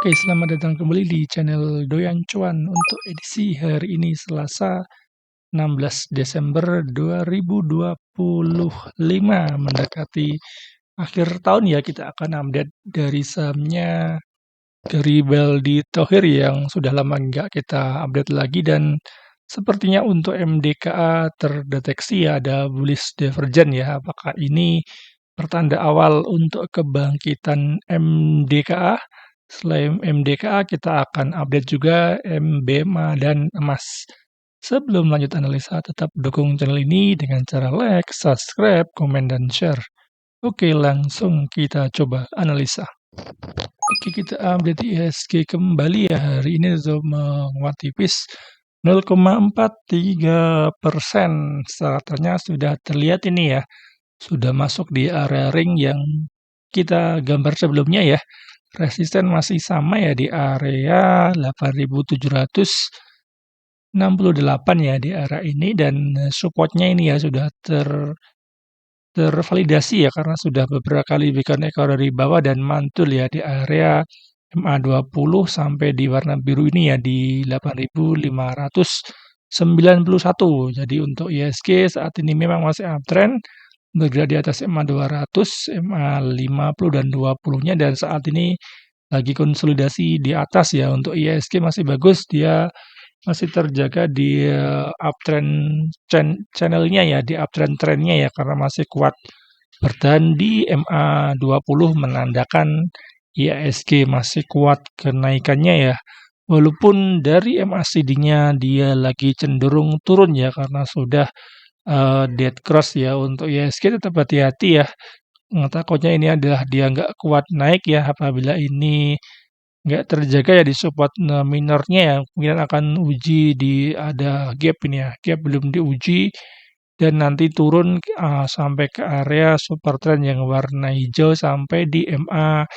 Oke, selamat datang kembali di channel Doyan Cuan untuk edisi hari ini Selasa 16 Desember 2025 mendekati akhir tahun ya. Kita akan update dari sahamnya Garibaldi Thohir yang sudah lama nggak kita update lagi, dan sepertinya untuk MDKA terdeteksi ya ada bullish divergence ya. Apakah ini pertanda awal untuk kebangkitan MDKA? Selain MDKA, kita akan update juga MBMA dan emas. Sebelum lanjut analisa, tetap dukung channel ini dengan cara like, subscribe, komen, dan share. Oke, langsung kita coba analisa. Oke, kita update IHSG kembali ya. Hari ini menguat tipis 0,43%. Starternya sudah terlihat ini ya. Sudah masuk di area ring yang kita gambar sebelumnya ya. Resisten masih sama ya di area 8.768 ya di area ini, dan supportnya ini ya sudah tervalidasi ya karena sudah beberapa kali bikin ekor dari bawah dan mantul ya di area MA20 sampai di warna biru ini ya di 8.591. Jadi untuk IHSG saat ini memang masih uptrend, bergerak di atas MA200, MA50 dan 20-nya, dan saat ini lagi konsolidasi di atas ya. Untuk IHSG masih bagus, dia masih terjaga di uptrend channelnya ya, di uptrend trendnya ya, karena masih kuat bertahan di MA20 menandakan IHSG masih kuat kenaikannya ya. Walaupun dari MACD-nya dia lagi cenderung turun ya karena sudah dead cross ya. Untuk IHSG tetap hati-hati ya. Takutnya ini adalah dia nggak kuat naik ya, apabila ini nggak terjaga ya di support minornya ya, kemudian akan uji di ada gap ini ya, gap belum diuji dan nanti turun sampai ke area super trend yang warna hijau sampai di MA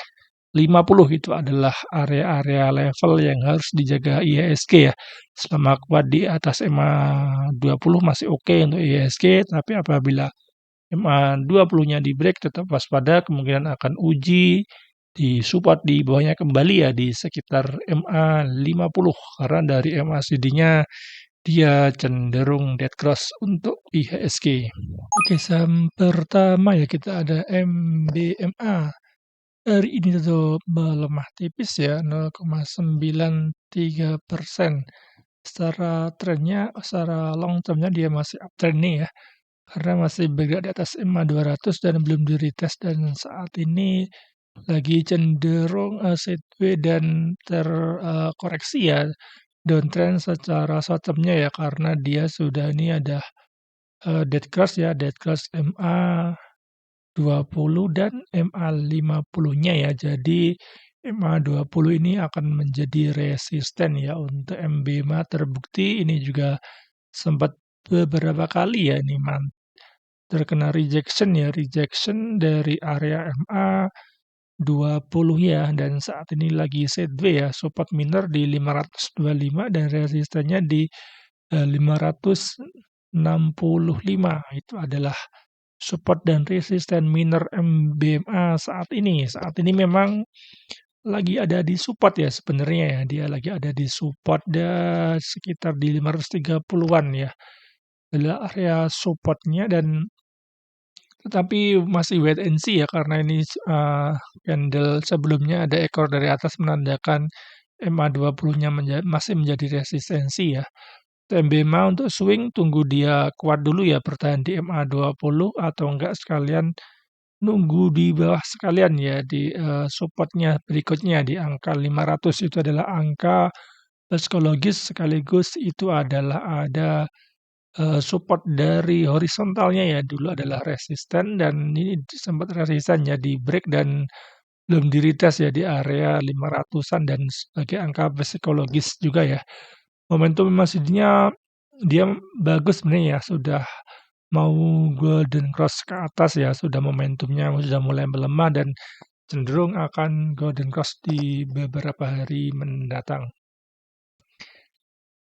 50. Itu adalah area-area level yang harus dijaga IHSG ya. Selama kuat di atas MA 20 masih oke untuk IHSG, tapi apabila MA20-nya di break tetap waspada, kemungkinan akan uji di support di bawahnya kembali ya di sekitar MA50 karena dari MACD-nya dia cenderung dead cross untuk IHSG. Oke, saham pertama ya kita ada MBMA. Hari ini tutup melemah tipis ya 0,93%. Secara trennya, secara long termnya dia masih uptrend nih ya, karena masih bergerak di atas MA200 dan belum di-retest, dan saat ini lagi cenderung sideways dan terkoreksi ya, downtrend secara short term-nya ya, karena dia sudah ini ada dead cross ya, dead cross MA20 dan MA50-nya ya. Jadi MA20 ini akan menjadi resisten ya untuk MBMA. Terbukti ini juga sempat beberapa kali ya ini terkena rejection ya, rejection dari area MA20 ya, dan saat ini lagi sideways ya, support minor di 525 dan resistennya di 565. Itu adalah support dan resisten minor MBMA saat ini. Saat ini memang lagi ada di support ya sebenarnya ya, dia lagi ada di support sekitar di 530-an ya. Adalah area supportnya, dan tetapi masih wait and see ya karena ini candle sebelumnya ada ekor dari atas menandakan MA20-nya masih menjadi resistensi ya. MBMA untuk swing tunggu dia kuat dulu ya, bertahan di MA20 atau enggak sekalian nunggu di bawah sekalian ya di supportnya berikutnya di angka 500. Itu adalah angka psikologis sekaligus itu adalah ada support dari horizontalnya ya, dulu adalah resisten dan ini sempat resisten ya di break dan belum di-retest ya di area 500-an, dan sebagai angka psikologis juga ya. Momentum MACD-nya dia bagus sebenarnya ya, sudah mau golden cross ke atas ya, sudah momentumnya sudah mulai melemah dan cenderung akan golden cross di beberapa hari mendatang.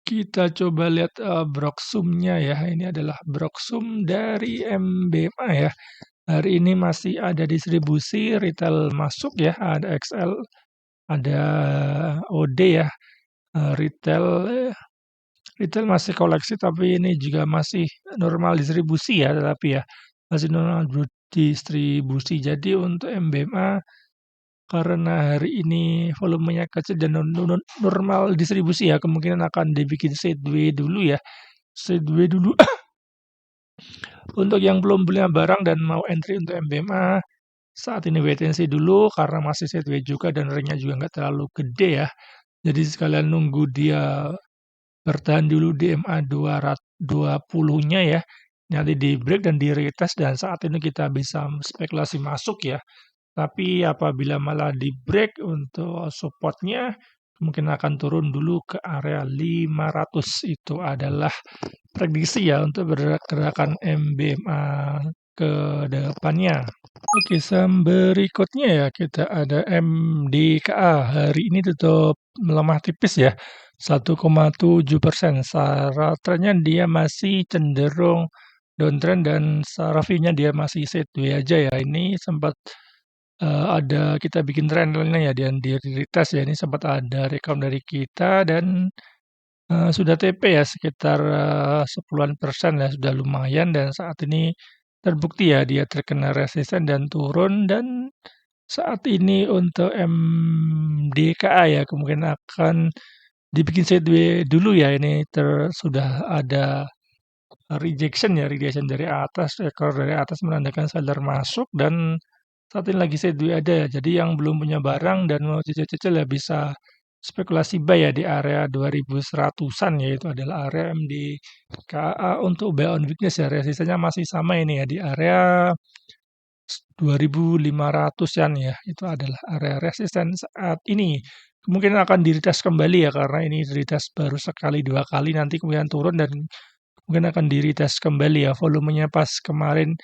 Kita coba lihat Broksum-nya ya. Ini adalah Broksum dari MBMA ya. Hari ini masih ada distribusi retail masuk ya, ada XL ada OD ya, retail retail masih koleksi tapi ini juga masih normal distribusi ya, tapi ya masih normal distribusi. Jadi untuk MBMA karena hari ini volumenya kecil dan normal distribusi ya, kemungkinan akan dibikin sideways dulu ya, sideways dulu. Untuk yang belum punya barang dan mau entry untuk MBMA, saat ini wait and see dulu karena masih sideways juga dan ringnya juga nggak terlalu gede ya. Jadi sekalian nunggu dia bertahan dulu di MA 220-nya ya. Nanti di break dan di retest dan saat ini kita bisa spekulasi masuk ya. Tapi apabila malah di break untuk supportnya mungkin akan turun dulu ke area 500. Itu adalah prediksi ya untuk gerakan MBMA ke depannya. Oke, saham berikutnya ya kita ada MDKA. Hari ini tutup melemah tipis ya, 1,7%. Secara trennya dia masih cenderung downtrend dan secara view-nya dia masih sideways aja ya. Ini sempat ada kita bikin trendline-nya ya dan di retest ya. Ini sempat ada recount dari kita dan sudah TP ya sekitar 10-an persen ya, sudah lumayan dan saat ini terbukti ya dia terkena resisten dan turun dan saat ini untuk MDKA ya kemungkinan akan dibikin sideways dulu ya ini sudah ada rejection dari atas, ekor dari atas menandakan seller masuk dan saat ini lagi sideways ada ya. Jadi yang belum punya barang dan mau cicil-cicil ya bisa spekulasi buy ya di area 2100-an yaitu adalah area MDKA untuk buy on weakness ya. Resistennya masih sama ini ya di area 2500-an ya. Itu adalah area resisten saat ini. Kemungkinan akan di-retest kembali ya karena ini di-retest baru sekali 2 kali nanti kemudian turun dan mungkin akan di-retest kembali ya. Volumenya pas kemarin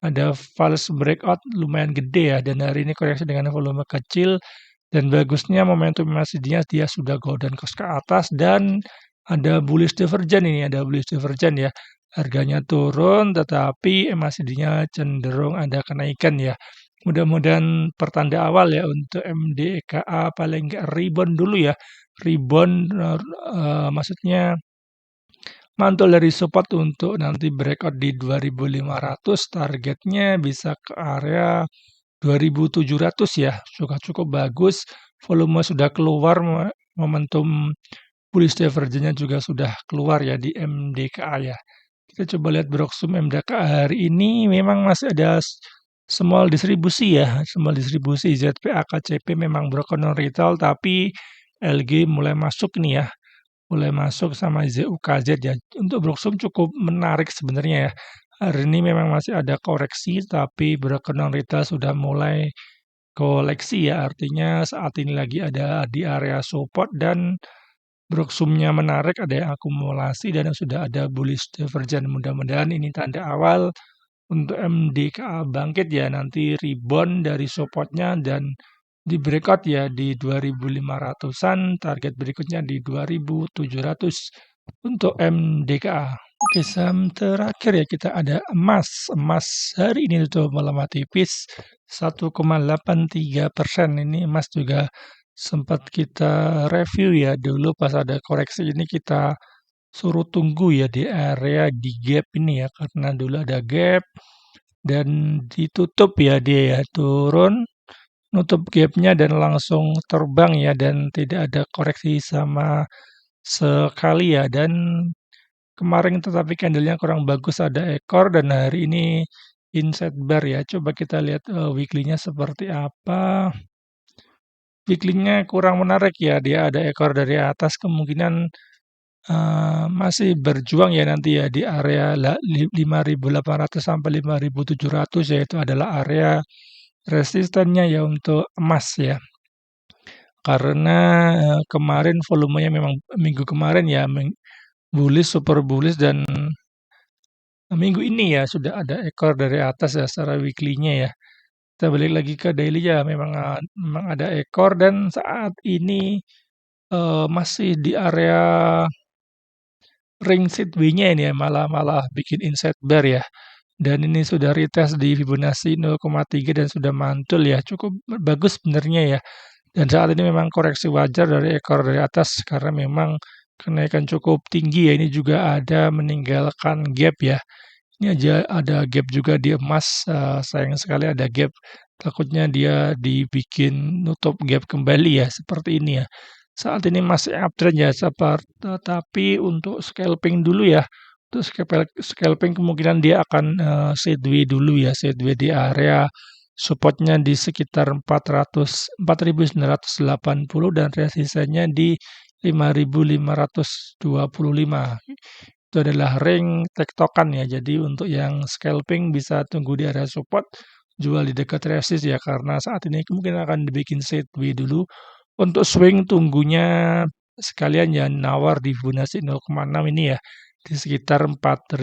ada false breakout lumayan gede ya dan hari ini koreksi dengan volume kecil dan bagusnya momentum MACD-nya dia sudah golden cross ke atas dan ada bullish divergence ini, ada bullish divergence ya. Harganya turun tetapi MACD-nya cenderung ada kenaikan ya. Mudah-mudahan pertanda awal ya untuk MDKA paling nggak rebound dulu ya. Rebound maksudnya mantul dari support untuk nanti breakout di 2500, targetnya bisa ke area 2700 ya, cukup bagus, volume sudah keluar, momentum bullish divergence-nya juga sudah keluar ya di MDKA ya. Kita coba lihat Broksum MDKA hari ini memang masih ada small distribusi ya, small distribusi ZPA KCP memang broken non retail tapi LG mulai masuk nih ya, mulai masuk sama ZUKZ ya. Untuk Broksum cukup menarik sebenarnya ya. Hari ini memang masih ada koreksi tapi broken non retail sudah mulai koleksi ya, artinya saat ini lagi ada di area support dan Broksumnya menarik, ada yang akumulasi dan yang sudah ada bullish divergence. Mudah-mudahan ini tanda awal untuk MDKA bangkit ya, nanti rebound dari supportnya dan di breakout ya di 2500-an, target berikutnya di 2700 untuk MDKA. Oke, saham terakhir ya kita ada emas. Emas hari ini tutup melemah tipis 1,83%. Ini emas juga sempat kita review ya dulu pas ada koreksi ini kita suruh tunggu ya di area di gap ini ya karena dulu ada gap dan ditutup ya dia ya turun nutup gapnya dan langsung terbang ya dan tidak ada koreksi sama sekali ya dan kemarin tetapi candlenya kurang bagus ada ekor dan hari ini inside bar ya. Coba kita lihat weekly-nya seperti apa. Weekly-nya kurang menarik ya. Dia ada ekor dari atas kemungkinan masih berjuang ya nanti ya di area 5.800 sampai 5.700 yaitu adalah area resistennya ya untuk emas ya. Karena kemarin volumenya memang minggu kemarin ya bullish, super bullish dan minggu ini ya sudah ada ekor dari atas ya secara weekly-nya ya. Kita balik lagi ke daily ya memang ada ekor dan saat ini masih di area ring sideways-nya ini ya malah bikin inside bar ya. Dan ini sudah retest di Fibonacci 0,3 dan sudah mantul ya. Cukup bagus sebenarnya ya. Dan saat ini memang koreksi wajar dari ekor dari atas karena memang kenaikan cukup tinggi ya. Ini juga ada meninggalkan gap ya. Ini aja ada gap juga di emas, sayang sekali ada gap. Takutnya dia dibikin nutup gap kembali ya, seperti ini ya. Saat ini masih uptrend ya, tapi untuk scalping dulu ya. Untuk scalping kemungkinan dia akan sideways dulu ya, sideways di area supportnya di sekitar 4.980 dan resistenya di 5.525. Itu adalah ring tektokan ya. Jadi untuk yang scalping bisa tunggu di area support, jual di dekat resist ya karena saat ini kemungkinan akan dibikin sideways dulu. Untuk swing tunggunya sekalian ya nawar di Fibonacci 0,6 ini ya di sekitar 4.500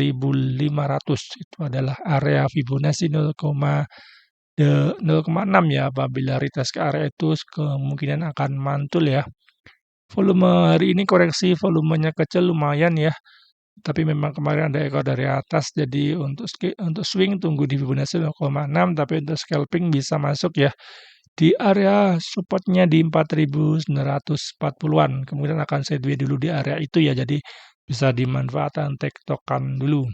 itu adalah area Fibonacci 0,6 ya apabila retest ke area itu kemungkinan akan mantul ya. Volume hari ini koreksi volumenya kecil lumayan ya. Tapi memang kemarin ada ekor dari atas, jadi untuk swing tunggu di Fibonacci 0,6, tapi untuk scalping bisa masuk ya di area supportnya di 4.940-an. Kemudian akan sideways dulu di area itu ya, jadi bisa dimanfaatkan tektokan dulu.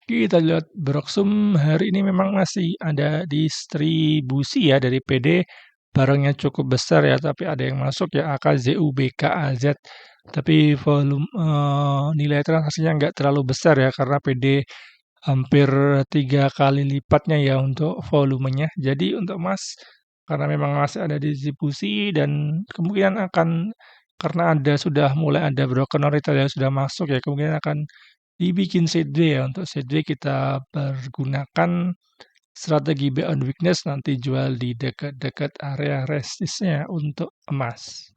Kita lihat Broxum hari ini memang masih ada distribusi ya dari PD, barangnya cukup besar ya, tapi ada yang masuk ya AKZU, BKAZ. Tapi volume nilai transaksinya nggak terlalu besar ya karena PD hampir 3 kali lipatnya ya untuk volumenya. Jadi untuk emas karena memang masih ada distribusi dan kemungkinan akan karena sudah mulai ada broken retail yang sudah masuk ya kemungkinan akan dibikin sideways ya. Untuk sideways kita pergunakan strategi buy on weakness nanti jual di dekat-dekat area resistnya untuk emas.